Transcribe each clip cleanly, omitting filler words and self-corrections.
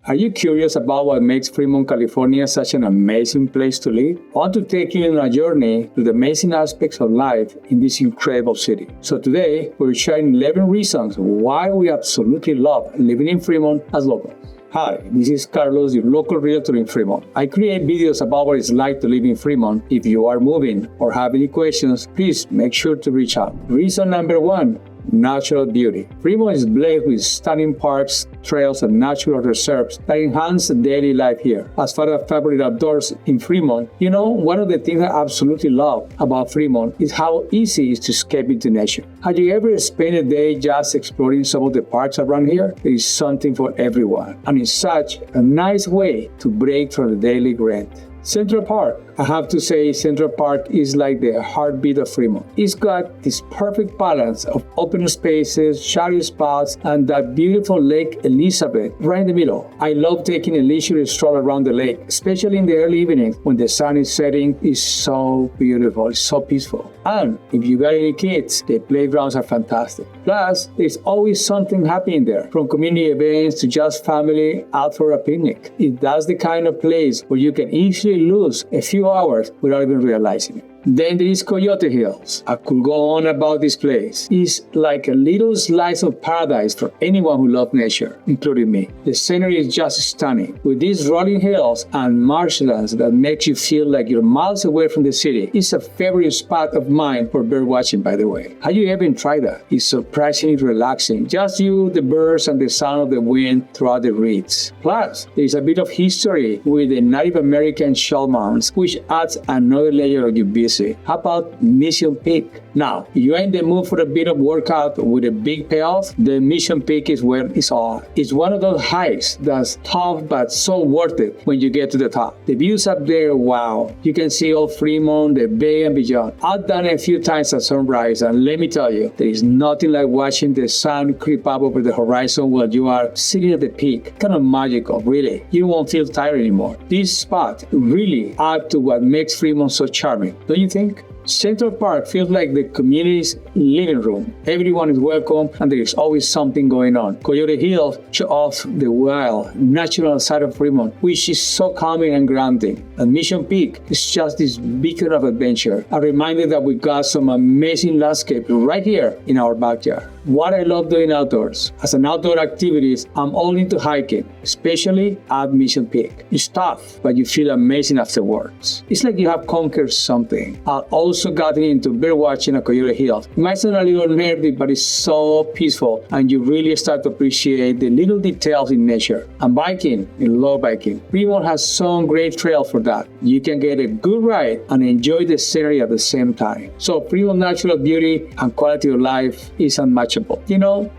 Are you curious about what makes Fremont, California such an amazing place to live? I want to take you on a journey to the amazing aspects of life in this incredible city. So today, we're sharing 11 reasons why we absolutely love living in Fremont as locals. Hi, this is Carlos, your local realtor in Fremont. I create videos about what it's like to live in Fremont. If you are moving or have any questions, please make sure to reach out. Reason number 1. Natural beauty. Fremont is blessed with stunning parks, trails, and natural reserves that enhance daily life here. As far as favorite outdoors in Fremont, one of the things I absolutely love about Fremont is how easy it is to escape into nature. Have you ever spent a day just exploring some of the parks around here? There is something for everyone, and it's such a nice way to break from the daily grind. Central Park. I have to say, Central Park is like the heartbeat of Fremont. It's got this perfect balance of open spaces, shadowy spots, and that beautiful Lake Elizabeth right in the middle. I love taking a leisurely stroll around the lake, especially in the early evenings when the sun is setting. It's so beautiful, it's so peaceful. And if you got any kids, the playgrounds are fantastic. Plus, there's always something happening there, from community events to just family out for a picnic. That's the kind of place where you can easily lose a few hours without even realizing it. Then there is Coyote Hills. I could go on about this place. It's like a little slice of paradise for anyone who loves nature, including me. The scenery is just stunning, with these rolling hills and marshlands that makes you feel like you're miles away from the city. It's a favorite spot of mine for bird watching, by the way. Have you ever tried that? It's surprisingly relaxing. Just you, the birds, and the sound of the wind throughout the reeds. Plus, there's a bit of history with the Native American shell mounds, which adds another layer of your visit. How about Mission Peak? Now, if you're in the mood for a bit of workout with a big payoff, the Mission Peak is where it's all. It's one of those hikes that's tough but so worth it when you get to the top. The views up there, wow. You can see all Fremont, the bay, and beyond. I've done it a few times at sunrise, and let me tell you, there is nothing like watching the sun creep up over the horizon while you are sitting at the peak. Kind of magical, really. You won't feel tired anymore. This spot really adds to what makes Fremont so charming, don't you think? Central Park feels like the community's living room. Everyone is welcome and there is always something going on. Coyote Hills shows off the wild, natural side of Fremont, which is so calming and grounding. And Mission Peak is just this beacon of adventure, a reminder that we got some amazing landscape right here in our backyard. What I love doing outdoors. As an outdoor activist, I'm all into hiking, especially at Mission Peak. It's tough, but you feel amazing afterwards. It's like you have conquered something. I've also gotten into bird watching at Coyote Hills. It might sound a little nerdy, but it's so peaceful, and you really start to appreciate the little details in nature. And biking, I love biking. Fremont has some great trails for that. You can get a good ride and enjoy the scenery at the same time. So Fremont natural beauty and quality of life is unmatchable.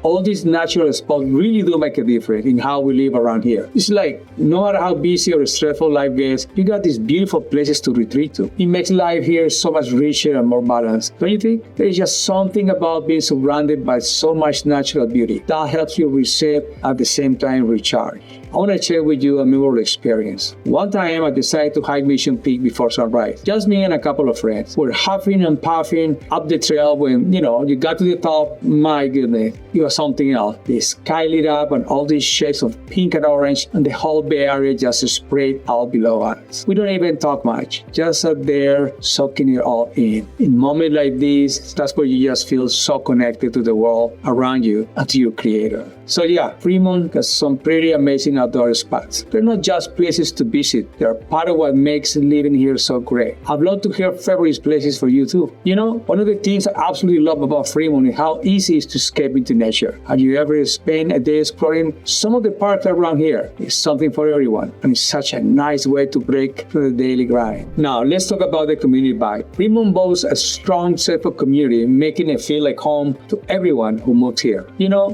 All these natural spots really do make a difference in how we live around here. It's like, no matter how busy or stressful life gets, you got these beautiful places to retreat to. It makes life here so much richer and more balanced. Don't you think? There is just something about being surrounded by so much natural beauty that helps you reset at the same time recharge. I want to share with you a memorable experience. One time I decided to hike Mission Peak before sunrise. Just me and a couple of friends. We're huffing and puffing up the trail when, you got to the top. My goodness, it was something else. The sky lit up and all these shades of pink and orange, and the whole Bay Area just sprayed out below us. We don't even talk much. Just sat there soaking it all in. In moments like this, that's where you just feel so connected to the world around you and to your creator. So yeah, Fremont has some pretty amazing outdoor spots. They're not just places to visit, they're part of what makes living here so great. I'd love to hear favorite places for you too. One of the things I absolutely love about Fremont is how easy it is to escape into nature. Have you ever spent a day exploring some of the parks around here? It's something for everyone, and it's such a nice way to break from the daily grind. Now, let's talk about the community vibe. Fremont boasts a strong sense of community, making it feel like home to everyone who moves here.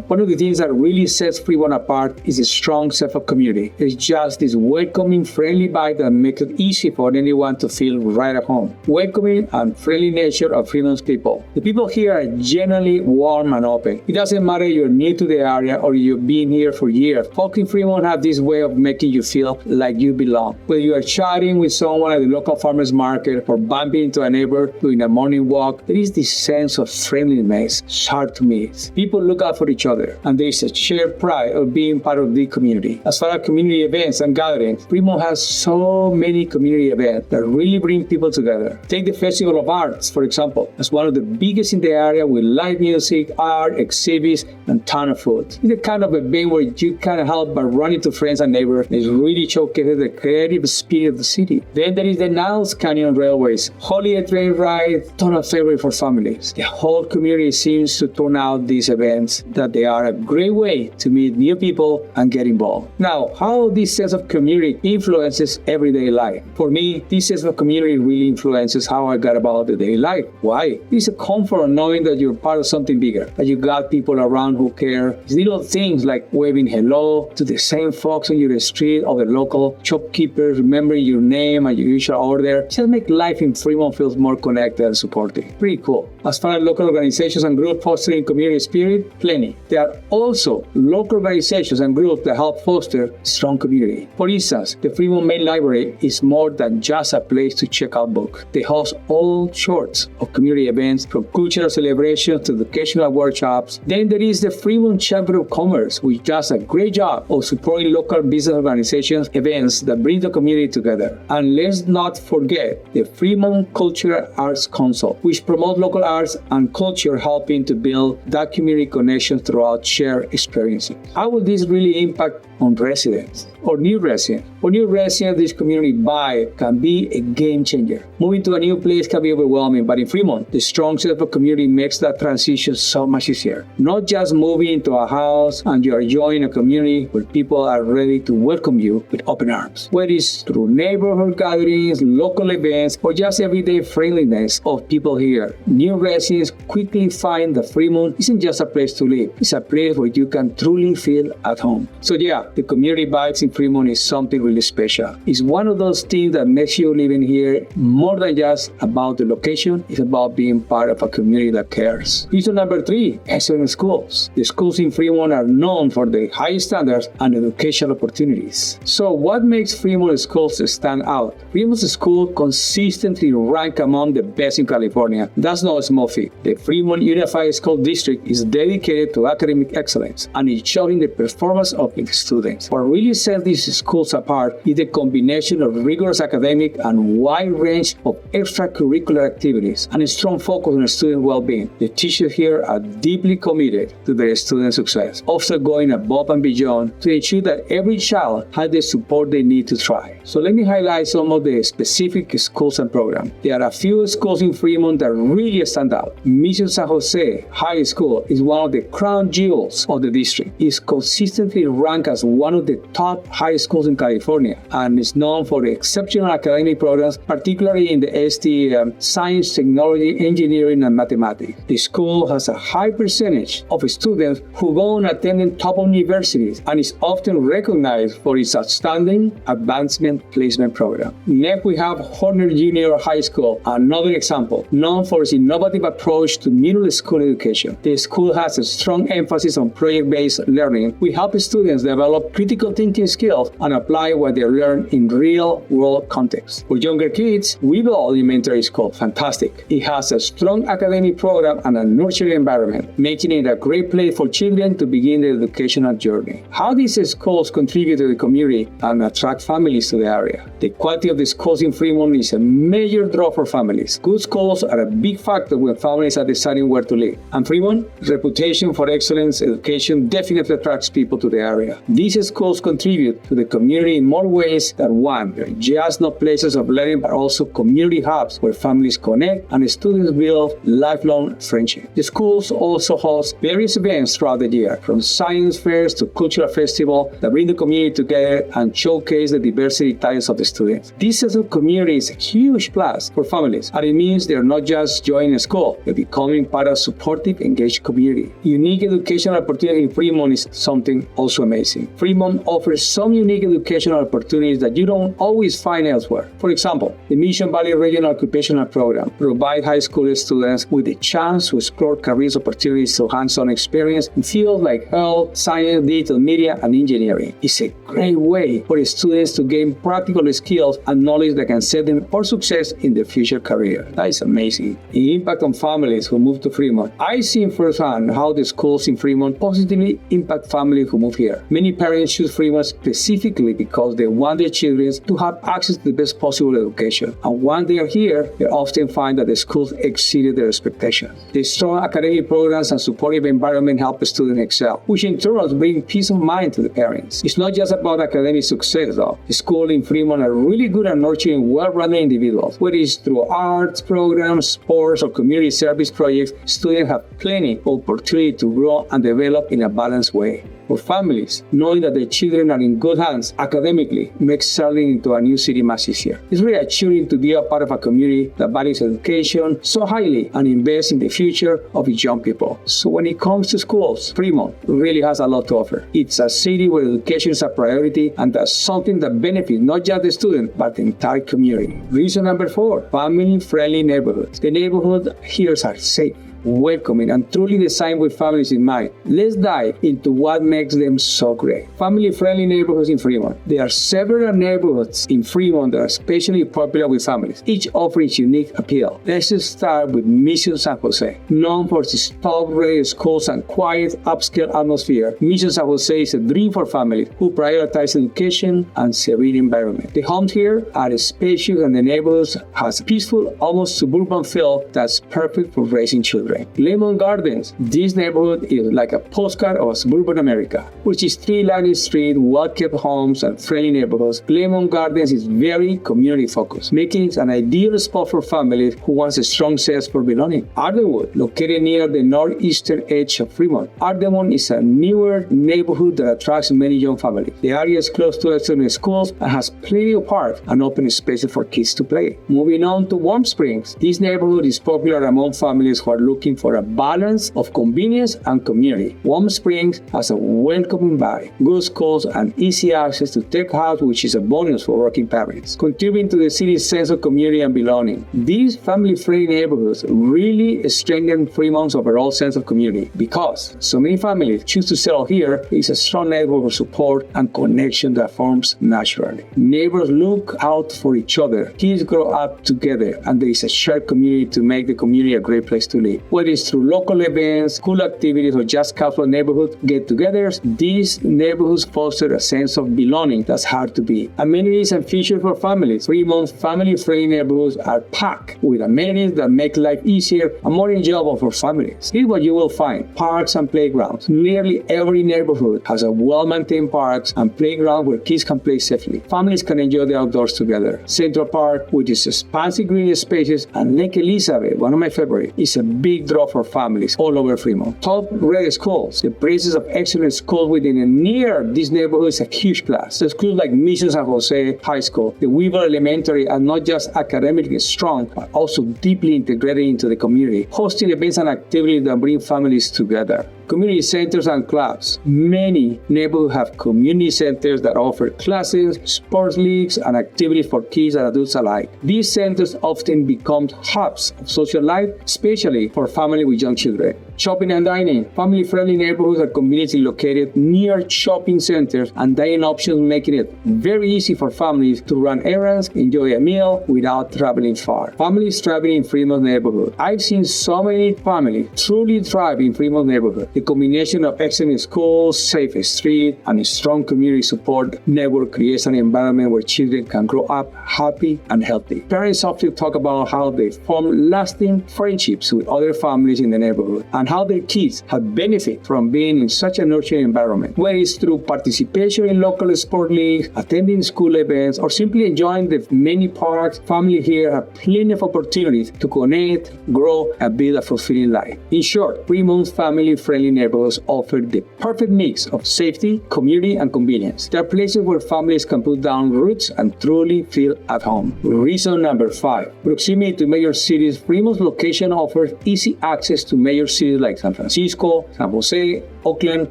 One of the things that really sets Fremont apart is a strong sense of community. It's just this welcoming, friendly vibe that makes it easy for anyone to feel right at home. Welcoming and friendly nature of Fremont's people. The people here are generally warm and open. It doesn't matter if you're new to the area or you've been here for years. Folks in Fremont have this way of making you feel like you belong. Whether you are chatting with someone at the local farmer's market or bumping into a neighbor doing a morning walk, there is this sense of friendliness. It's hard to miss. People look out for each other, and there is a shared pride of being part of the community. As far as community events and gatherings, Fremont has so many community events that really bring people together. Take the Festival of Arts, for example, as one of the biggest in the area with live music, art, exhibits, and ton of food. It's the kind of event where you can't help but run into friends and neighbors. It really showcases the creative spirit of the city. Then there is the Niles Canyon Railways, holiday train ride, ton of favorite for families. The whole community seems to turn out these events that they are a great way to meet new people and get involved. Now, how this sense of community influences everyday life? For me, this sense of community really influences how I got about the daily life. Why? It's a comfort of knowing that you're part of something bigger, that you got people around who care. It's little things like waving hello to the same folks on your street or the local shopkeepers, remembering your name and your usual order. Just make life in Fremont feel more connected and supportive. Pretty cool. As far as local organizations and groups fostering community spirit, plenty. There are also local organizations and groups that help foster strong community. For instance, the Fremont Main Library is more than just a place to check out books. They host all sorts of community events, from cultural celebrations to educational workshops. Then there is the Fremont Chamber of Commerce, which does a great job of supporting local business organizations, events that bring the community together. And let's not forget the Fremont Cultural Arts Council, which promotes local arts and culture, helping to build that community connection throughout shared experiences. How will this really impact on residents or new residents? For new residents, this community vibe can be a game changer. Moving to a new place can be overwhelming, but in Fremont, the strong sense of community makes that transition so much easier. Not just moving into a house and you are joining a community where people are ready to welcome you with open arms. Whether it's through neighborhood gatherings, local events, or just everyday friendliness of people here, new residents quickly find that Fremont isn't just a place to live. It's a place where you can truly feel at home. So yeah, the community vibes in Fremont is something really special. It's one of those things that makes you living here more than just about the location. It's about being part of a community that cares. Reason number 3, excellent schools. The schools in Fremont are known for their high standards and educational opportunities. So what makes Fremont schools stand out? Fremont's school consistently rank among the best in California. That's no small feat. The Fremont Unified School District is dedicated to academic excellence, and it's showing the performance of its students. What really sets these schools apart is the combination of rigorous academic and wide range of extracurricular activities and a strong focus on student well-being. The teachers here are deeply committed to their student success, also going above and beyond to ensure that every child has the support they need to thrive. So let me highlight some of the specific schools and programs. There are a few schools in Fremont that really stand out. Mission San Jose High School is one of the crown jewels of the district. It's consistently ranked as one of the top high schools in California and is known for the exceptional academic programs, particularly in the STEM, science, technology, engineering, and mathematics. The school has a high percentage of students who go on attending top universities and is often recognized for its outstanding advancement placement program. Next, we have Horner Junior High School, another example, known for its innovative approach to middle school education. The school has a strong emphasis on project-based learning. We help students develop critical thinking skills and apply what they learn in real-world context. For younger kids, Weevil Elementary School, fantastic. It has a strong academic program and a nurturing environment, making it a great place for children to begin their educational journey. How these schools contribute to the community and attract families to the area? The quality of the schools in Fremont is a major draw for families. Good schools are a big factor when families are deciding where to live. And Fremont, reputation for excellence education definitely attracts people to the area. These schools contribute to the community in more ways than one. They're just not places of learning, but also community hubs where families connect and students build lifelong friendship. The schools also host various events throughout the year, from science fairs to cultural festivals that bring the community together and showcase the diversity talents of the students. This sense of community is a huge plus for families, and it means they're not just joining a school, they're becoming part of a supportive, engaged community. Unique educational opportunity in Fremont is something also amazing. Fremont offers some unique educational opportunities that you don't always find elsewhere. For example, the Mission Valley Regional Occupational Program provides high school students with the chance to explore career opportunities through hands-on experience in fields like health, science, digital media, and engineering. It's a great way for students to gain practical skills and knowledge that can set them for success in their future career. That is amazing. The impact on families who move to Fremont. I've seen firsthand how the schools in Fremont positively impact families who move here. Many parents choose Fremont specifically because they want their children to have access to the best possible education. And once they are here, they often find that the schools exceeded their expectations. The strong academic programs and supportive environment help students excel, which in turn bring peace of mind to the parents. It's not just about academic success though. The schools in Fremont are really good at nurturing well-rounded individuals. Whether it's through arts programs, sports, or community service projects, students have plenty of opportunity to grow and develop in a balanced way. For families, knowing that their children are in good hands academically makes settling into a new city much easier. It's reassuring to be a part of a community that values education so highly and invests in the future of its young people. So when it comes to schools, Fremont really has a lot to offer. It's a city where education is a priority, and that's something that benefits not just the student, but the entire community. Reason number 4, family-friendly neighborhoods. The neighborhoods here are safe, welcoming, and truly designed with families in mind. Let's dive into what makes them so great. Family-friendly neighborhoods in Fremont. There are several neighborhoods in Fremont that are especially popular with families, each offering its unique appeal. Let's just start with Mission San Jose. Known for its top-rated schools and quiet, upscale atmosphere, Mission San Jose is a dream for families who prioritize education and serene environment. The homes here are spacious and the neighborhoods has a peaceful, almost suburban feel that's perfect for raising children. Lemon Gardens. This neighborhood is like a postcard of suburban America, which is tree-lined street, well-kept homes, and friendly neighborhoods. Lemon Gardens is very community-focused, making it an ideal spot for families who want a strong sense for belonging. Ardenwood, located near the northeastern edge of Fremont. Ardenwood is a newer neighborhood that attracts many young families. The area is close to excellent schools and has plenty of parks and open spaces for kids to play. Moving on to Warm Springs. This neighborhood is popular among families who are looking for a balance of convenience and community. Warm Springs has a welcoming vibe, good schools, and easy access to tech hubs, which is a bonus for working parents, contributing to the city's sense of community and belonging. These family-friendly neighborhoods really strengthen Fremont's overall sense of community because so many families choose to settle here. There is a strong network of support and connection that forms naturally. Neighbors look out for each other, kids grow up together, and there is a shared community to make the community a great place to live. Whether it's through local events, school activities, or just casual neighborhood get-togethers, these neighborhoods foster a sense of belonging that's hard to beat. Amenities and features for families. Fremont's family-friendly neighborhoods are packed with amenities that make life easier and more enjoyable for families. Here's what you will find. Parks and playgrounds. Nearly every neighborhood has a well-maintained parks and playground where kids can play safely. Families can enjoy the outdoors together. Central Park, which is expansive green spaces, and Lake Elizabeth, one of my favorites, is a big draw for families all over Fremont. Top-rated schools. The presence of excellent schools within and near this neighborhood is a huge plus. The schools like Mission San Jose High School, the Weaver Elementary are not just academically strong, but also deeply integrated into the community, hosting events and activities that bring families together. Community centers and clubs. Many neighborhoods have community centers that offer classes, sports leagues, and activities for kids and adults alike. These centers often become hubs of social life, especially for families with young children. Shopping and dining. Family-friendly neighborhoods are conveniently located near shopping centers and dining options, making it very easy for families to run errands, enjoy a meal without traveling far. Families thriving in Fremont neighborhood. I've seen so many families truly thrive in Fremont neighborhood. The combination of excellent schools, safe streets, and a strong community support network creates an environment where children can grow up happy and healthy. Parents often talk about how they form lasting friendships with other families in the neighborhood and how their kids have benefited from being in such a nurturing environment, whether it's through participation in local sport leagues, attending school events, or simply enjoying the many parks. Families here have plenty of opportunities to connect, grow, and build a fulfilling life. In short, Fremont's family-friendly neighborhoods offer the perfect mix of safety, community, and convenience. They are places where families can put down roots and truly feel at home. Reason number 5. Proximity to major cities. Fremont's location offers easy access to major cities cities like San Francisco, San Jose, Oakland,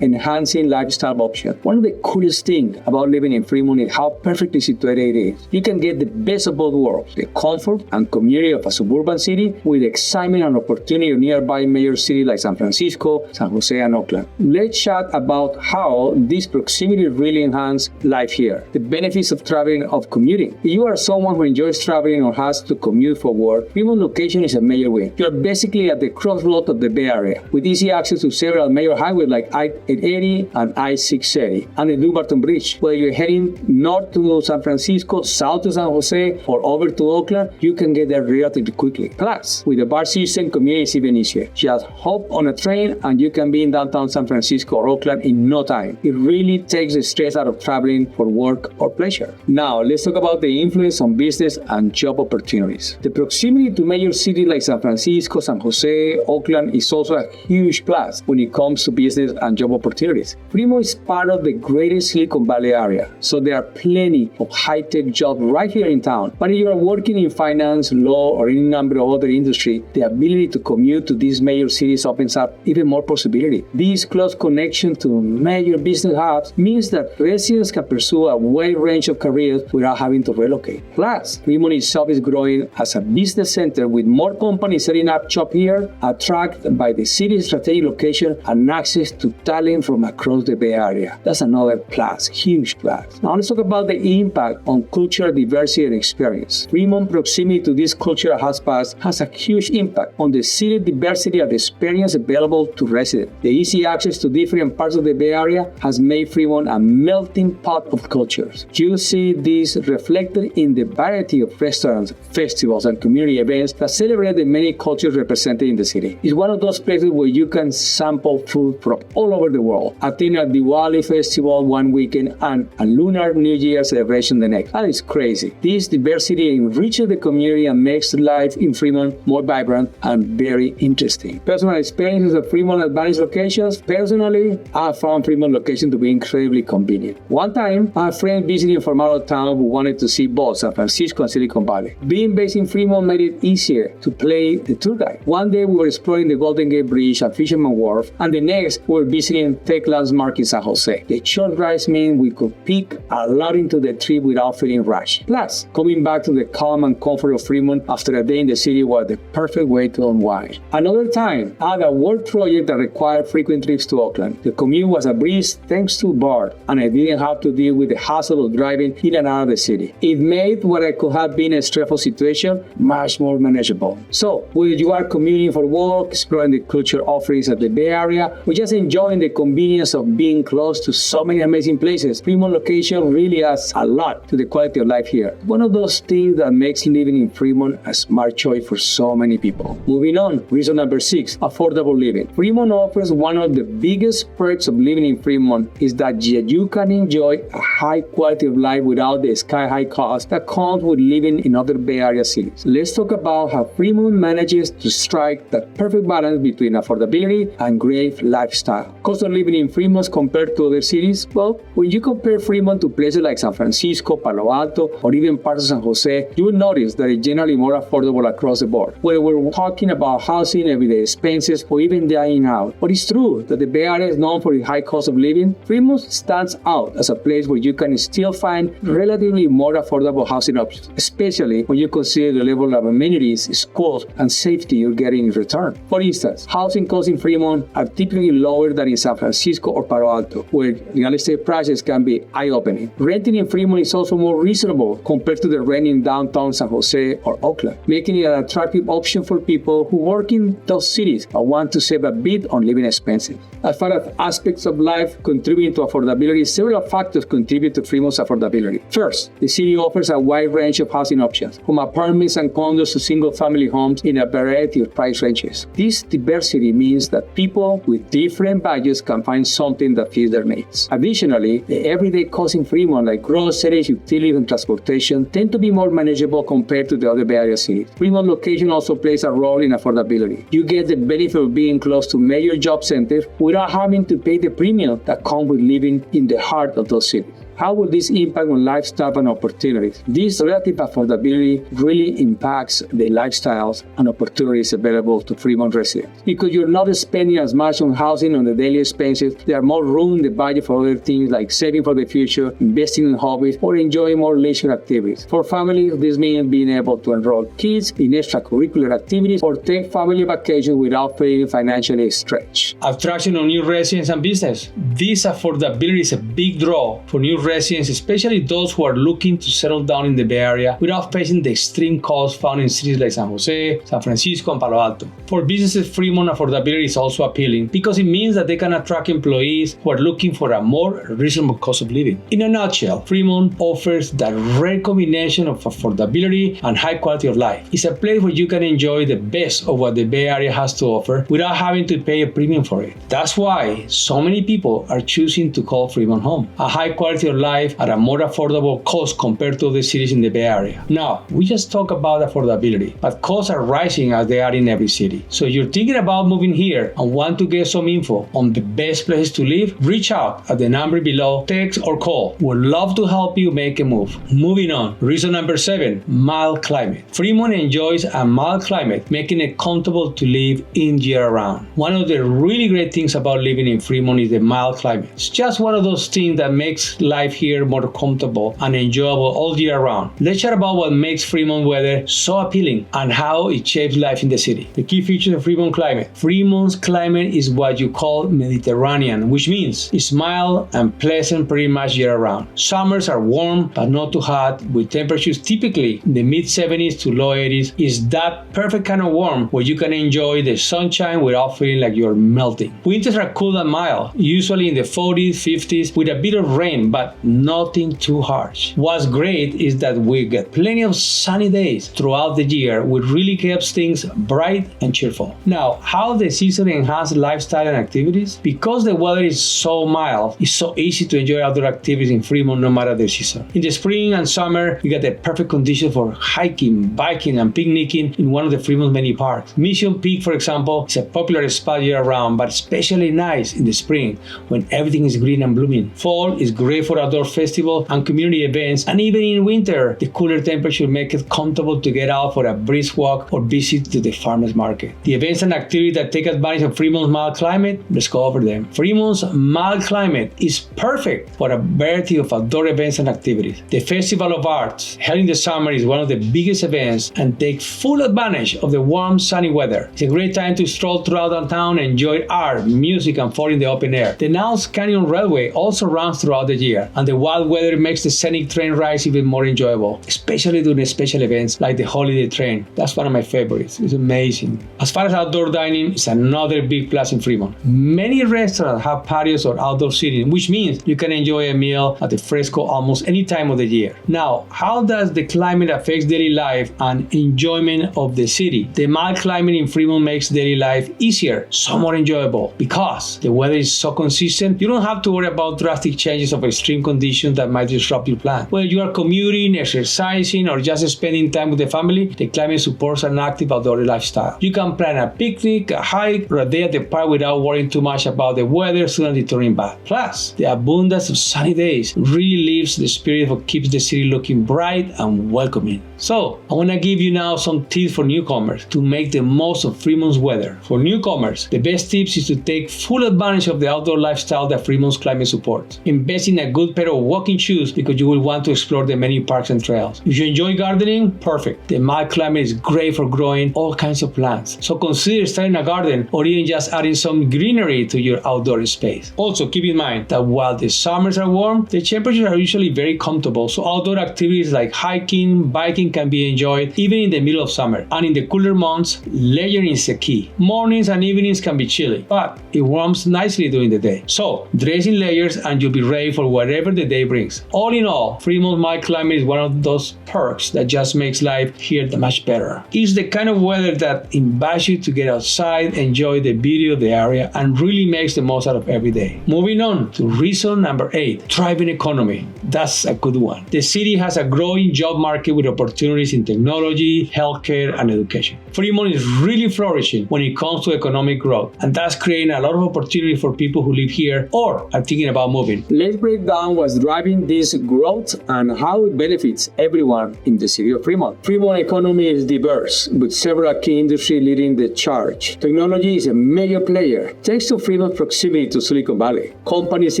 enhancing lifestyle options. One of the coolest things about living in Fremont is how perfectly situated it is. You can get the best of both worlds, the comfort and community of a suburban city with excitement and opportunity of nearby major cities like San Francisco, San Jose, and Oakland. Let's chat about how this proximity really enhances life here. The benefits of traveling, of commuting. If you are someone who enjoys traveling or has to commute for work, Fremont location is a major win. You're basically at the crossroads of the Bay Area, with easy access to several major highways like I-880 and I-680, and the Dumbarton Bridge. Whether you're heading north to San Francisco, south to San Jose, or over to Oakland, you can get there relatively quickly. Plus, with the BART system, commuting is even easier. Just hop on a train and you can be in downtown San Francisco or Oakland in no time. It really takes the stress out of traveling for work or pleasure. Now, let's talk about the influence on business and job opportunities. The proximity to major cities like San Francisco, San Jose, Oakland is also a huge plus when it comes to business and job opportunities. Fremont is part of the greater Silicon Valley area, so there are plenty of high-tech jobs right here in town. But if you are working in finance, law, or any number of other industries, the ability to commute to these major cities opens up even more possibility. This close connection to major business hubs means that residents can pursue a wide range of careers without having to relocate. Plus, Fremont itself is growing as a business center with more companies setting up shop here, attracted by the city's strategic location and access to talent from across the Bay Area. That's another plus, huge plus. Now let's talk about the impact on cultural diversity and experience. Fremont proximity to this cultural hotspots has a huge impact on the city diversity of the experience available to residents. The easy access to different parts of the Bay Area has made Fremont a melting pot of cultures. You see this reflected in the variety of restaurants, festivals, and community events that celebrate the many cultures represented in the city. It's one of those places where you can sample food from all over the world, attend a Diwali festival one weekend and a Lunar New Year celebration the next. That is crazy. This diversity enriches the community and makes life in Fremont more vibrant and very interesting. Personal experiences of Fremont advantage locations. Personally, I found Fremont location to be incredibly convenient. One time, I had a friend visiting from out of town who wanted to see both San Francisco and Silicon Valley. Being based in Fremont made it easier to play the tour guide. One day we were exploring the Golden Gate Bridge and Fisherman Wharf, and the next we were visiting Tech Landmark in San Jose. The short drives mean we could peek a lot into the trip without feeling rushed. Plus, coming back to the calm and comfort of Fremont after a day in the city was the perfect way to unwind. Another time, I had a work project that required frequent trips to Oakland. The commute was a breeze thanks to BART, and I didn't have to deal with the hassle of driving in and out of the city. It made what I could have been a stressful situation much more manageable. So, whether you are commuting for work, exploring the cultural offerings of the Bay Area, or just enjoying the convenience of being close to so many amazing places, Fremont location really adds a lot to the quality of life here. One of those things that makes living in Fremont a smart choice for so many people. Moving on, reason number 6, affordable living. Fremont offers one of the biggest perks of living in Fremont is that you can enjoy a high quality of life without the sky-high cost that comes with living in other Bay Area cities. Let's talk about how Fremont manages to strike that perfect balance between affordability and great lifestyle. Cost of living in Fremont compared to other cities? Well, when you compare Fremont to places like San Francisco, Palo Alto, or even parts of San Jose, you will notice that it's generally more affordable across the board. Whether we're talking about housing, everyday expenses, or even dining out. But it's true that the Bay Area is known for its high cost of living. Fremont stands out as a place where you can still find relatively more affordable housing options, especially when you consider the level of amenities, schools, and safety you're getting in return. For instance, housing costs in Fremont are typically lower than in San Francisco or Palo Alto, where real estate prices can be eye-opening. Renting in Fremont is also more reasonable compared to the rent in downtown San Jose or Oakland, making it an attractive option for people who work in those cities but want to save a bit on living expenses. As far as aspects of life contributing to affordability, several factors contribute to Fremont's affordability. First, the city offers a wide range of housing options, from apartments and condos to single-family homes in a variety of price ranges. This diversity means that people with different budgets can find something that fits their needs. Additionally, the everyday costs in Fremont, like groceries, utilities, and transportation, tend to be more manageable compared to the other Bay Area cities. Fremont location also plays a role in affordability. You get the benefit of being close to major job centers without having to pay the premium that comes with living in the heart of those cities. How will this impact on lifestyle and opportunities? This relative affordability really impacts the lifestyles and opportunities available to Fremont residents. Because you're not spending as much on housing on the daily expenses, there are more room in the budget for other things like saving for the future, investing in hobbies, or enjoying more leisure activities. For families, this means being able to enroll kids in extracurricular activities or take family vacations without feeling financially stretched. Attraction of new residents and business. This affordability is a big draw for new residents, especially those who are looking to settle down in the Bay Area without facing the extreme costs found in cities like San Jose, San Francisco, and Palo Alto. For businesses, Fremont affordability is also appealing because it means that they can attract employees who are looking for a more reasonable cost of living. In a nutshell, Fremont offers that rare combination of affordability and high quality of life. It's a place where you can enjoy the best of what the Bay Area has to offer without having to pay a premium for it. That's why so many people are choosing to call Fremont home. A high quality of life at a more affordable cost compared to other cities in the Bay Area. Now, we just talk about affordability, but costs are rising as they are in every city. So if you're thinking about moving here and want to get some info on the best places to live, reach out at the number below, text or call. We'd love to help you make a move. Moving on, reason number 7, mild climate. Fremont enjoys a mild climate, making it comfortable to live in year-round. One of the really great things about living in Fremont is the mild climate. It's just one of those things that makes life here more comfortable and enjoyable all year round. Let's chat about what makes Fremont weather so appealing and how it shapes life in the city. The key features of Fremont climate. Fremont's climate is what you call Mediterranean, which means it's mild and pleasant pretty much year-round. Summers are warm but not too hot, with temperatures typically in the mid-70s to low 80s. It's that perfect kind of warm where you can enjoy the sunshine without feeling like you're melting. Winters are cool and mild, usually in the 40s, 50s, with a bit of rain, but nothing too harsh. What's great is that we get plenty of sunny days throughout the year, which really keeps things bright and cheerful. Now, how the season enhances lifestyle and activities? Because the weather is so mild, it's so easy to enjoy outdoor activities in Fremont no matter the season. In the spring and summer, you get the perfect conditions for hiking, biking, and picnicking in one of the Fremont's many parks. Mission Peak, for example, is a popular spot year-round, but especially nice in the spring when everything is green and blooming. Fall is great for outdoor festivals and community events, and even in winter, the cooler temperature make it comfortable to get out for a brisk walk or visit to the farmers market. The events and activities that take advantage of Fremont's mild climate, let's go over them. Fremont's mild climate is perfect for a variety of outdoor events and activities. The Festival of Arts, held in the summer, is one of the biggest events and takes full advantage of the warm, sunny weather. It's a great time to stroll throughout downtown and enjoy art, music, and fun in the open air. The Niles Canyon Railway also runs throughout the year, and the wild weather makes the scenic train rides even more enjoyable, especially during special events like the Holiday Train. That's one of my favorites. It's amazing. As far as outdoor dining, it's another big plus in Fremont. Many restaurants have patios or outdoor seating, which means you can enjoy a meal at the fresco almost any time of the year. Now, how does the climate affect daily life and enjoyment of the city? The mild climate in Fremont makes daily life easier, so more enjoyable. Because the weather is so consistent, you don't have to worry about drastic changes of extreme conditions that might disrupt your plan. Whether you are commuting, exercising, or just spending time with the family, the climate supports an active outdoor lifestyle. You can plan a picnic, a hike, or a day at the park without worrying too much about the weather suddenly turning bad. Plus, the abundance of sunny days really lifts the spirit of keeps the city looking bright and welcoming. So, I want to give you now some tips for newcomers to make the most of Fremont's weather. For newcomers, the best tips is to take full advantage of the outdoor lifestyle that Fremont's climate supports. Invest in a good pair of walking shoes because you will want to explore the many parks and trails. If you enjoy gardening, perfect. The mild climate is great for growing all kinds of plants. So consider starting a garden or even just adding some greenery to your outdoor space. Also, keep in mind that while the summers are warm, the temperatures are usually very comfortable, so outdoor activities like hiking, biking can be enjoyed even in the middle of summer. And in the cooler months, layering is the key. Mornings and evenings can be chilly, but it warms nicely during the day. So, dress in layers and you'll be ready for whatever the day brings. All in all, Fremont mild climate is one of those perks that just makes life here that much better. It's the kind of weather that invites you to get outside, enjoy the beauty of the area, and really makes the most out of every day. Moving on to reason number 8, thriving economy. That's a good one. The city has a growing job market with opportunities in technology, healthcare, and education. Fremont is really flourishing when it comes to economic growth, and that's creating a lot of opportunity for people who live here or are thinking about moving. Let's break down on what's driving this growth and how it benefits everyone in the city of Fremont. Fremont economy is diverse, with several key industries leading the charge. Technology is a major player, thanks to Fremont's proximity to Silicon Valley. Companies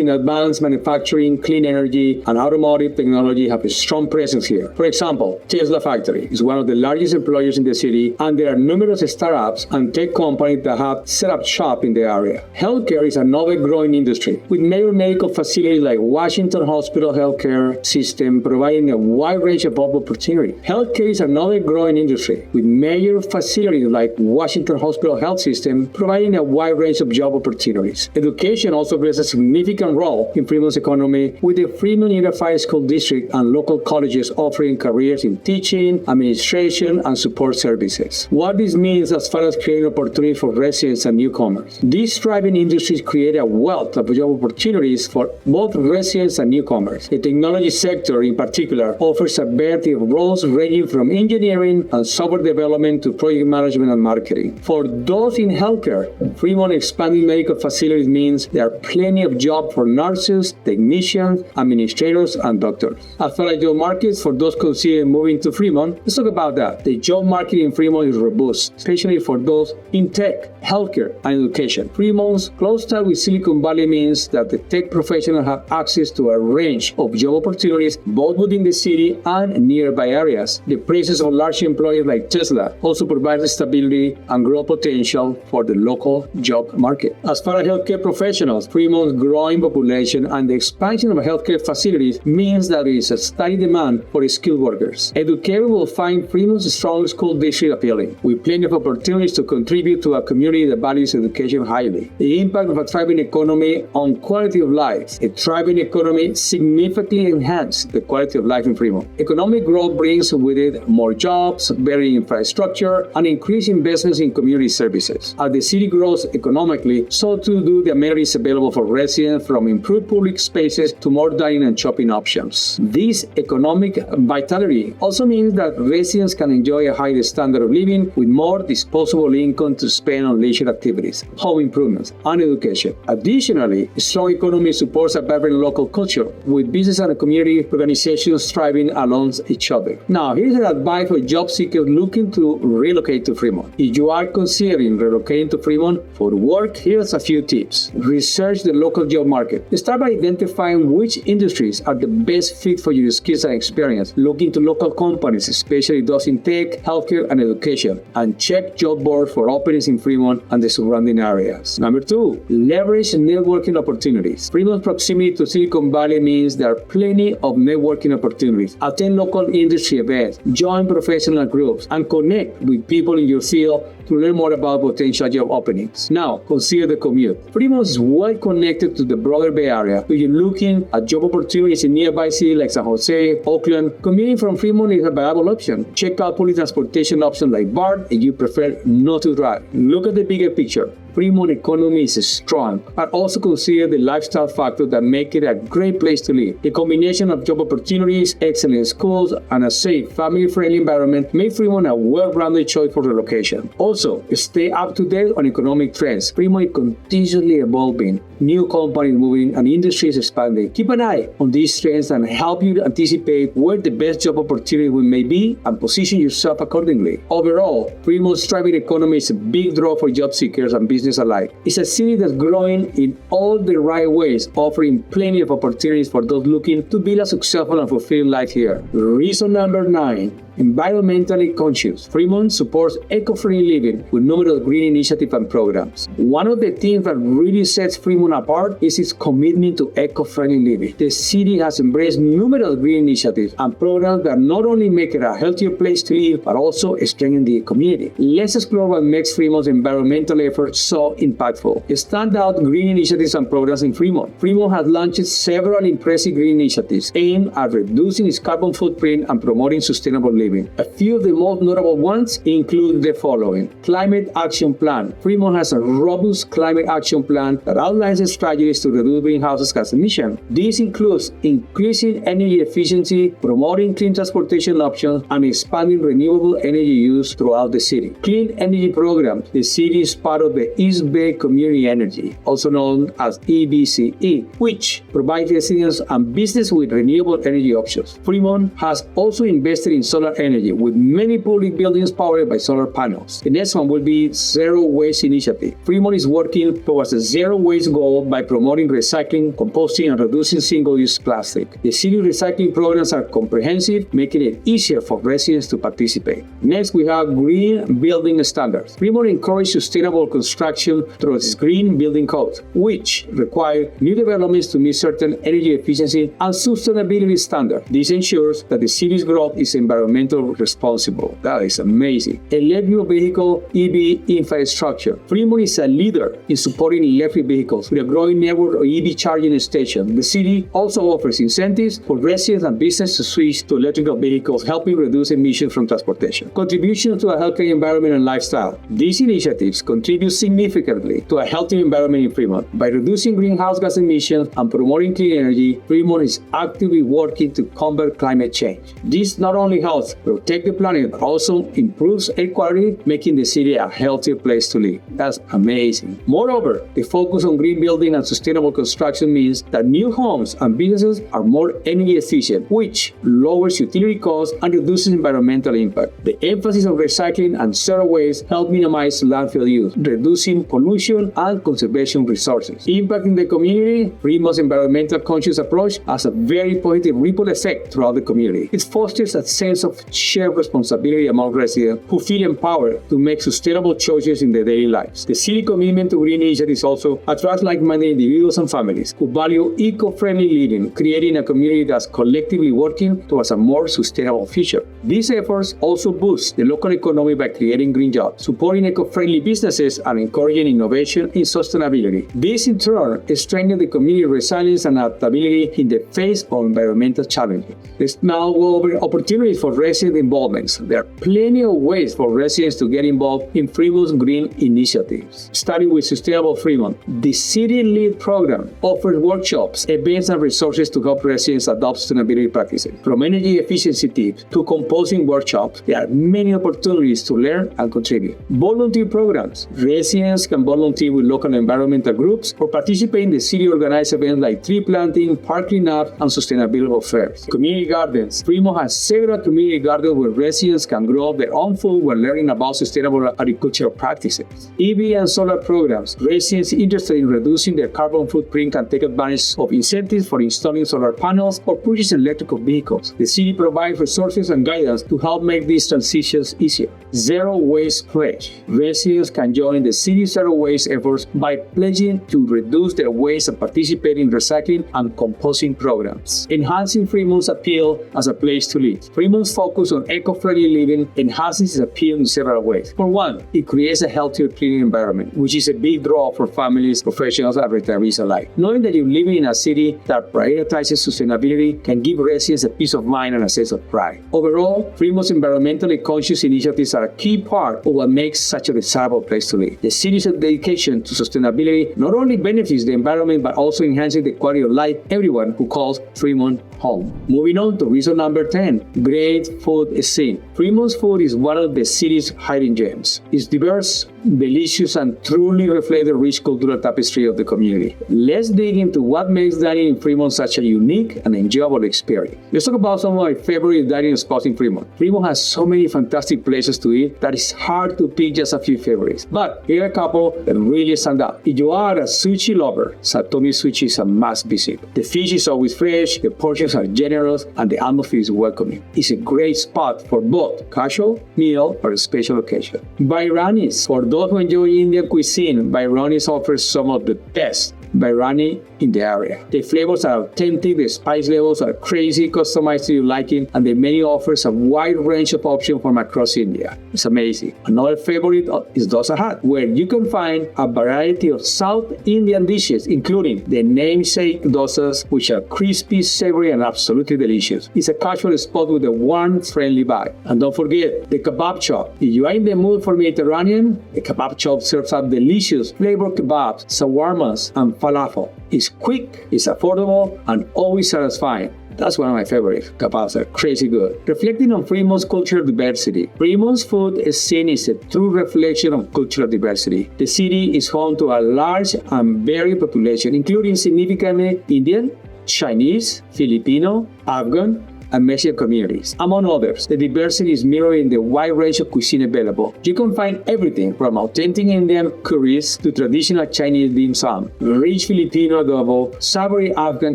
in advanced manufacturing, clean energy, and automotive technology have a strong presence here. For example, Tesla Factory is one of the largest employers in the city, and there are numerous startups and tech companies that have set up shop in the area. Healthcare is another growing industry, with major medical facilities like Washington Hospital Healthcare System providing a wide range of job opportunities. Healthcare is another growing industry, with major facilities like Washington Hospital Health System providing a wide range of job opportunities. Education also plays a significant role in Fremont's economy, with the Fremont Unified School District and local colleges offering careers in teaching, administration, and support services. What this means as far as creating opportunities for residents and newcomers. These thriving industries create a wealth of job opportunities for both residents and newcomers. The technology sector, in particular, offers a variety of roles ranging from engineering and software development to project management and marketing. For those in healthcare, Fremont expanding medical facilities means there are plenty of jobs for nurses, technicians, administrators, and doctors. As far as job markets for those considering moving to Fremont, let's talk about that. The job market in Fremont is robust, especially for those in tech, healthcare, and education. Fremont's close tie with Silicon Valley means that the tech professionals have access to a range of job opportunities both within the city and nearby areas. The presence of large employers like Tesla also provides stability and growth potential for the local job market. As far as healthcare professionals, Fremont's growing population and the expansion of healthcare facilities means that there is a steady demand for skilled workers. Educators will find Fremont's strong school district appealing, with plenty of opportunities to contribute to a community that values education highly. The impact of a thriving economy on quality of life. A thriving economy significantly enhances the quality of life in Fremont. Economic growth brings with it more jobs, better infrastructure, and increased investments in community services. As the city grows economically, so too do the amenities available for residents, from improved public spaces to more dining and shopping options. This economic vitality also means that residents can enjoy a higher standard of living with more disposable income to spend on leisure activities, home improvements, and education. Additionally, a strong economy supports a vibrant local culture, with business and community organizations thriving alongside each other. Now, here's an advice for job seekers looking to relocate to Fremont. If you are considering relocating to Fremont for work, here's a few tips. Research the local job market. Start by identifying which industries are the best fit for your skills and experience. Look into local companies, especially those in tech, healthcare, and education, and check job boards for openings in Fremont and the surrounding areas. Number 2, leverage networking opportunities. Fremont's proximity to Silicon Valley means there are plenty of networking opportunities. Attend local industry events, join professional groups, and connect with people in your field to learn more about potential job openings. Now, consider the commute. Fremont is well connected to the broader Bay Area. If you're looking at job opportunities in nearby cities like San Jose, Oakland, commuting from Fremont is a viable option. Check out public transportation options like BART if you prefer not to drive. Look at the bigger picture. Fremont economy is strong, but also consider the lifestyle factors that make it a great place to live. The combination of job opportunities, excellent schools, and a safe, family-friendly environment make Fremont a well-rounded choice for relocation. Also, stay up to date on economic trends. Fremont is continuously evolving, new companies moving, and industries expanding. Keep an eye on these trends and help you anticipate where the best job opportunity may be and position yourself accordingly. Overall, Fremont's thriving economy is a big draw for job seekers and business alike. It's a city that's growing in all the right ways, offering plenty of opportunities for those looking to build a successful and fulfilling life here. Reason number 9. Environmentally conscious. Fremont supports eco-friendly living with numerous green initiatives and programs. One of the things that really sets Fremont apart is its commitment to eco-friendly living. The city has embraced numerous green initiatives and programs that not only make it a healthier place to live, but also strengthen the community. Let's explore what makes Fremont's environmental efforts so impactful. Standout green initiatives and programs in Fremont. Fremont has launched several impressive green initiatives aimed at reducing its carbon footprint and promoting sustainable living. A few of the most notable ones include the following. Climate Action Plan. Fremont has a robust climate action plan that outlines the strategies to reduce greenhouse gas emissions. This includes increasing energy efficiency, promoting clean transportation options, and expanding renewable energy use throughout the city. Clean energy programs. The city is part of the East Bay Community Energy, also known as EBCE, which provides residents and business with renewable energy options. Fremont has also invested in solar energy, with many public buildings powered by solar panels. The next one will be Zero Waste Initiative. Fremont is working towards a zero waste goal by promoting recycling, composting, and reducing single-use plastic. The city recycling programs are comprehensive, making it easier for residents to participate. Next, we have Green Building Standards. Fremont encourages sustainable construction through its Green Building Code, which require new developments to meet certain energy efficiency and sustainability standards. This ensures that the city's growth is environmentally responsible. That is amazing. Electric vehicle EV infrastructure. Fremont is a leader in supporting electric vehicles with a growing network of EV charging stations. The city also offers incentives for residents and businesses to switch to electrical vehicles, helping reduce emissions from transportation. Contributions to a healthy environment and lifestyle. These initiatives contribute significantly to a healthy environment in Fremont. By reducing greenhouse gas emissions and promoting clean energy, Fremont is actively working to combat climate change. This not only helps protect the planet, but also improves air quality, making the city a healthier place to live. That's amazing. Moreover, the focus on green building and sustainable construction means that new homes and businesses are more energy efficient, which lowers utility costs and reduces environmental impact. The emphasis on recycling and zero waste help minimize landfill use, reducing pollution and conservation resources. Impacting the community, Fremont's environmental conscious approach has a very positive ripple effect throughout the community. It fosters a sense of shared responsibility among residents who feel empowered to make sustainable choices in their daily lives. The city commitment to green initiatives also attracts like-minded individuals and families who value eco-friendly living, creating a community that's collectively working towards a more sustainable future. These efforts also boost the local economy by creating green jobs, supporting eco-friendly businesses, and encouraging innovation in sustainability. This, in turn, strengthens the community resilience and adaptability in the face of environmental challenges. Let's now go over opportunities for resident involvements. There are plenty of ways for residents to get involved in Fremont's green initiatives. Starting with Sustainable Fremont, the City Lead program offers workshops, events, and resources to help residents adopt sustainability practices. From energy efficiency tips to composting workshops, there are many opportunities to learn and contribute. Volunteer programs. Residents can volunteer with local environmental groups or participate in the city-organized events like tree planting, park cleanup, and sustainability fairs. Community gardens. Fremont has several community gardens where residents can grow their own food while learning about sustainable agricultural practices. EV and solar programs. Residents interested in reducing their carbon footprint can take advantage of incentives for installing solar panels or purchasing electrical vehicles. The city provides resources and guidance to help make these transitions easier. Zero Waste Pledge. Residents can join the city's zero waste efforts by pledging to reduce their waste and participate in recycling and composting programs. Enhancing Fremont's appeal as a place to live. Fremont's focus on eco-friendly living enhances its appeal in several ways. For one, it creates a healthier, cleaner environment, which is a big draw for families, professionals, and retirees alike. Knowing that you're living in a city that prioritizes sustainability can give residents a peace of mind and a sense of pride. Overall, Fremont's environmentally conscious initiatives are a key part of what makes such a desirable place to live. The city's dedication to sustainability not only benefits the environment but also enhances the quality of life everyone who calls Fremont home. Moving on to reason number 10, great food scene. Fremont's food is one of the city's hidden gems. It's diverse, delicious, and truly reflects the rich cultural tapestry of the community. Let's dig into what makes dining in Fremont such a unique and enjoyable experience. Let's talk about some of my favorite dining spots in Fremont. Fremont has so many fantastic places to eat that it's hard to pick just a few favorites. But here are a couple that really stand out. If you are a sushi lover, Satomi Sushi is a must visit. The fish is always fresh, the portions are generous, and the atmosphere is welcoming. It's a great spot for both casual meal or a special occasion. Bairani's. For those who enjoy Indian cuisine, Bairani's offers some of the best biryani in the area. The flavors are authentic, the spice levels are crazy, customized to your liking, and the menu offers a wide range of options from across India. It's amazing. Another favorite is Dosa Hut, where you can find a variety of South Indian dishes, including the namesake dosas, which are crispy, savory, and absolutely delicious. It's a casual spot with a warm, friendly vibe. And don't forget the kebab shop. If you are in the mood for Mediterranean, the kebab shop serves up delicious flavored kebabs, shawarmas, and falafel. It's quick, it's affordable, and always satisfying. That's one of my favorites. Capaz are crazy good. Reflecting on Fremont's cultural diversity. Fremont's food scene is a true reflection of cultural diversity. The city is home to a large and varied population, including significantly Indian, Chinese, Filipino, Afghan, and Mexican communities, among others. The diversity is mirrored in the wide range of cuisine available. You can find everything from authentic Indian curries to traditional Chinese dim sum, rich Filipino adobo, savory Afghan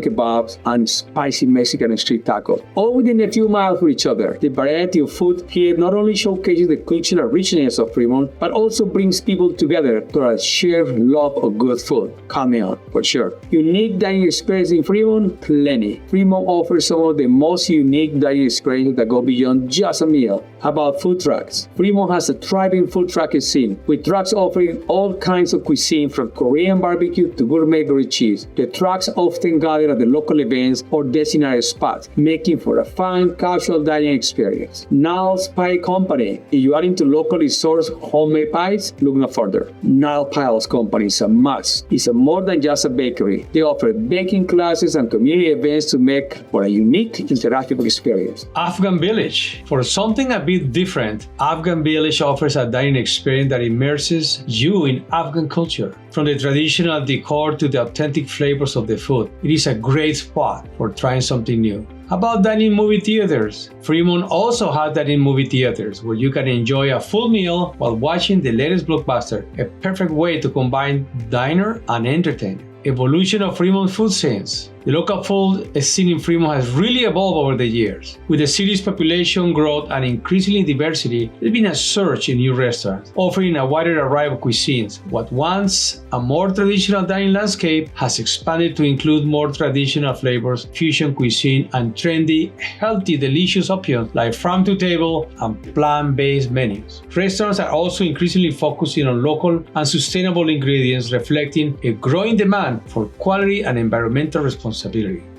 kebabs, and spicy Mexican street tacos, all within a few miles of each other. The variety of food here not only showcases the cultural richness of Fremont, but also brings people together through a shared love of good food. Coming on, for sure. Unique dining experience in Fremont? Plenty. Fremont offers some of the most unique dining experiences that go beyond just a meal. About food trucks. Fremont has a thriving food truck scene, with trucks offering all kinds of cuisine from Korean barbecue to gourmet grilled cheese. The trucks often gather at the local events or designated spots, making for a fun, casual dining experience. Niall's Pie Company. If you are into locally sourced homemade pies, look no further. Niall Pies Company is a must. It's more than just a bakery. They offer baking classes and community events to make for a unique, interactive experience. Afghan Village. For something a bit different, Afghan Village offers a dining experience that immerses you in Afghan culture. From the traditional decor to the authentic flavors of the food, it is a great spot for trying something new. About dining movie theaters. Fremont also has dining movie theaters where you can enjoy a full meal while watching the latest blockbuster, a perfect way to combine diner and entertainment. Evolution of Fremont food scenes. The local food scene in Fremont has really evolved over the years. With the city's population growth and increasingly diversity, there's been a surge in new restaurants, offering a wider array of cuisines. What once a more traditional dining landscape has expanded to include more traditional flavors, fusion cuisine, and trendy, healthy, delicious options like farm-to-table and plant-based menus. Restaurants are also increasingly focusing on local and sustainable ingredients, reflecting a growing demand for quality and environmental responsibility.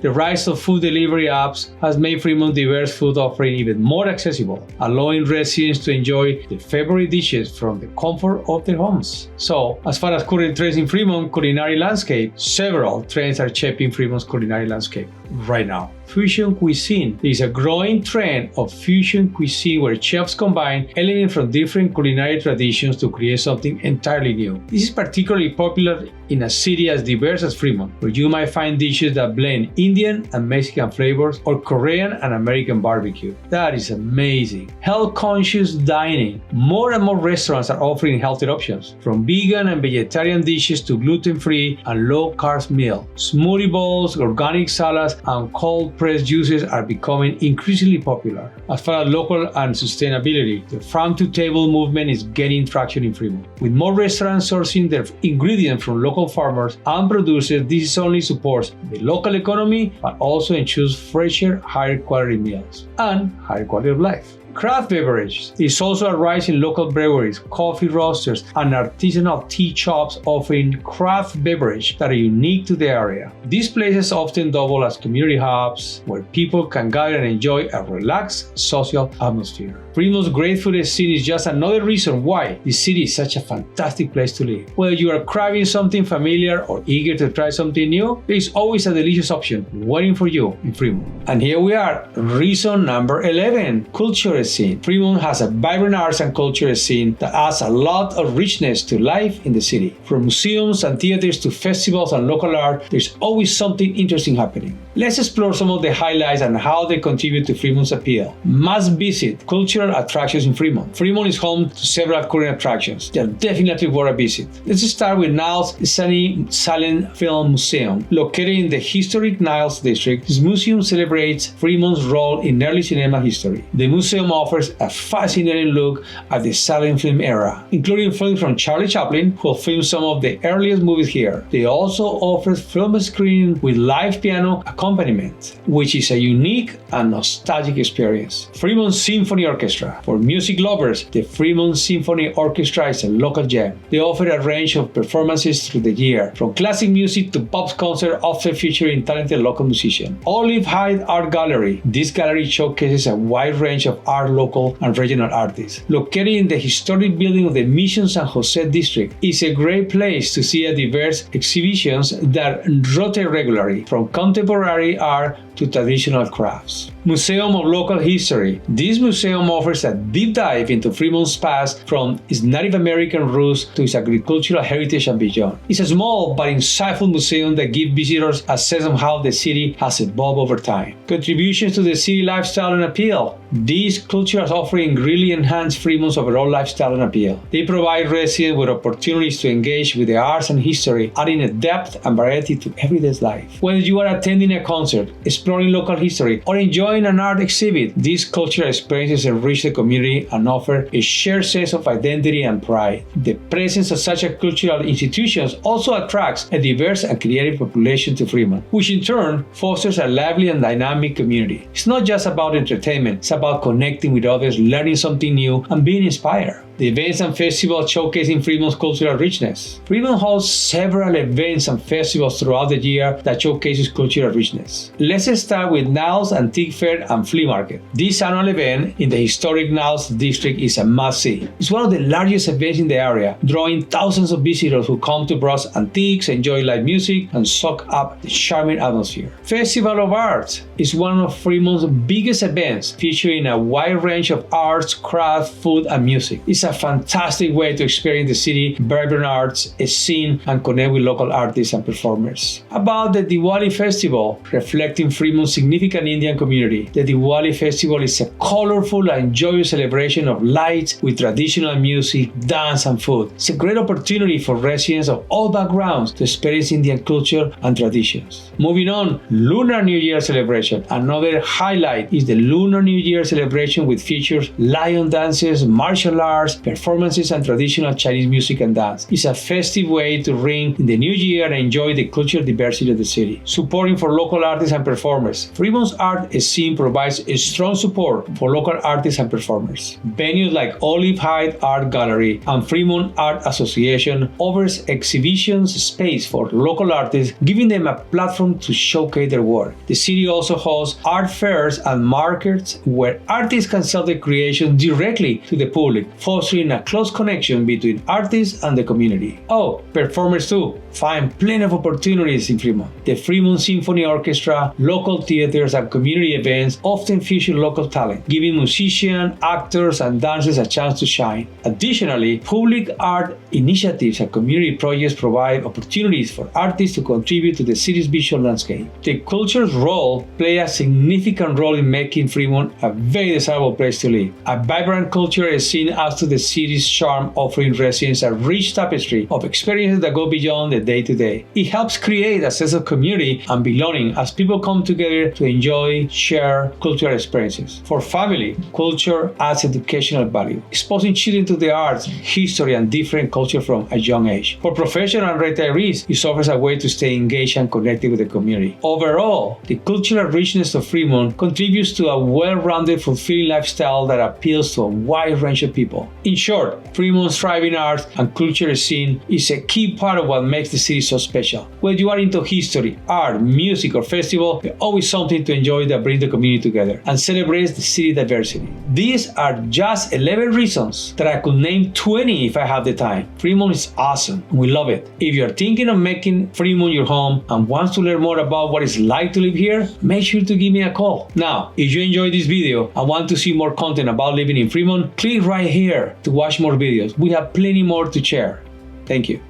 The rise of food delivery apps has made Fremont diverse food offering even more accessible, allowing residents to enjoy their favorite dishes from the comfort of their homes. So, as far as current trends in Fremont culinary landscape, several trends are shaping Fremont's culinary landscape right now. Fusion cuisine. There is a growing trend of fusion cuisine where chefs combine elements from different culinary traditions to create something entirely new. This is particularly popular in a city as diverse as Fremont, where you might find dishes that blend Indian and Mexican flavors or Korean and American barbecue. That is amazing. Health-conscious dining. More and more restaurants are offering healthier options, from vegan and vegetarian dishes to gluten-free and low-carb meals. Smoothie bowls, organic salads, and cold-pressed juices are becoming increasingly popular. As far as local and sustainability, the farm-to-table movement is gaining traction in Fremont. With more restaurants sourcing their ingredients from local farmers and producers, this only supports the local economy, but also ensures fresher, higher quality meals and higher quality of life. Craft beverages. There's also a rise in local breweries, coffee roasters, and artisanal tea shops offering craft beverages that are unique to the area. These places often double as community hubs where people can gather and enjoy a relaxed social atmosphere. Fremont's great food scene is just another reason why this city is such a fantastic place to live. Whether you are craving something familiar or eager to try something new, there is always a delicious option waiting for you in Fremont. And here we are, reason number 11, culture scene. Fremont has a vibrant arts and culture scene that adds a lot of richness to life in the city. From museums and theaters to festivals and local art, there's always something interesting happening. Let's explore some of the highlights and how they contribute to Fremont's appeal. Must visit cultural attractions in Fremont. Fremont is home to several current attractions. They are definitely worth a visit. Let's start with Niall's Silent Film Museum. Located in the historic Niles district, this museum celebrates Fremont's role in early cinema history. The museum offers a fascinating look at the silent film era, including films from Charlie Chaplin, who filmed some of the earliest movies here. They also offer film screening with live piano accompaniment, which is a unique and nostalgic experience. Fremont Symphony Orchestra. For music lovers, the Fremont Symphony Orchestra is a local gem. They offer a range of performances through the year, from classic music to pop concerts, often featuring talented local musicians. Olive Heights Art Gallery. This gallery showcases a wide range of art, local and regional artists. Located in the historic building of the Mission San Jose district, it's a great place to see a diverse exhibitions that rotate regularly, from contemporary art to traditional crafts. Museum of Local History. This museum offers a deep dive into Fremont's past, from its Native American roots to its agricultural heritage and beyond. It's a small but insightful museum that gives visitors a sense of how the city has evolved over time. Contributions to the city lifestyle and appeal. These cultural offerings really enhance Fremont's overall lifestyle and appeal. They provide residents with opportunities to engage with the arts and history, adding a depth and variety to everyday life. Whether you are attending a concert, exploring local history, or enjoying an art exhibit, these cultural experiences enrich the community and offer a shared sense of identity and pride. The presence of such a cultural institutions also attracts a diverse and creative population to Fremont, which in turn fosters a lively and dynamic community. It's not just about entertainment, it's about connecting with others, learning something new, and being inspired. The events and festivals showcasing Fremont's cultural richness. Fremont hosts several events and festivals throughout the year that showcases cultural richness. Let's start with Niles Antique Fair and Flea Market. This annual event in the historic Niles district is a must-see. It's one of the largest events in the area, drawing thousands of visitors who come to browse antiques, enjoy live music, and soak up the charming atmosphere. Festival of Arts is one of Fremont's biggest events, featuring a wide range of arts, craft, food, and music. It's a fantastic way to experience the city, vibrant arts, a scene, and connect with local artists and performers. About the Diwali Festival, reflecting Fremont's significant Indian community. The Diwali Festival is a colorful and joyous celebration of lights with traditional music, dance, and food. It's a great opportunity for residents of all backgrounds to experience Indian culture and traditions. Moving on, Lunar New Year celebration. Another highlight is the Lunar New Year celebration, which features lion dances, martial arts, performances, and traditional Chinese music and dance. It's a festive way to ring in the new year and enjoy the cultural diversity of the city. Supporting for local artists and performers. Fremont's art scene provides a strong support for local artists and performers. Venues like Olive Heights Art Gallery and Fremont Art Association offers exhibitions space for local artists, giving them a platform to showcase their work. The city also hosts art fairs and markets where artists can sell their creations directly to the public, fostering a close connection between artists and the community. Oh, performers too. Find plenty of opportunities in Fremont. The Fremont Symphony Orchestra, local theaters, and community events often feature local talent, giving musicians, actors, and dancers a chance to shine. Additionally, public art initiatives and community projects provide opportunities for artists to contribute to the city's visual landscape. The culture's role plays a significant role in making Fremont a very desirable place to live. A vibrant culture scene adds to the city's charm, offering residents a rich tapestry of experiences that go beyond the day-to-day. It helps create a sense of community and belonging as people come together to enjoy, share cultural experiences. For family, culture adds educational value, exposing children to the arts, history, and different culture from a young age. For professional and retirees, it offers a way to stay engaged and connected with the community. Overall, the cultural richness of Fremont contributes to a well-rounded, fulfilling lifestyle that appeals to a wide range of people. In short, Fremont's thriving art and culture scene is a key part of what makes the city so special. Whether you are into history, art, music, or festival, there's always something to enjoy that brings the community together and celebrates the city diversity. These are just 11 reasons that I could name 20 if I have the time. Fremont is awesome. We love it. If you're thinking of making Fremont your home and want to learn more about what it's like to live here, make sure to give me a call. Now, if you enjoyed this video and want to see more content about living in Fremont, click right here to watch more videos. We have plenty more to share. Thank you.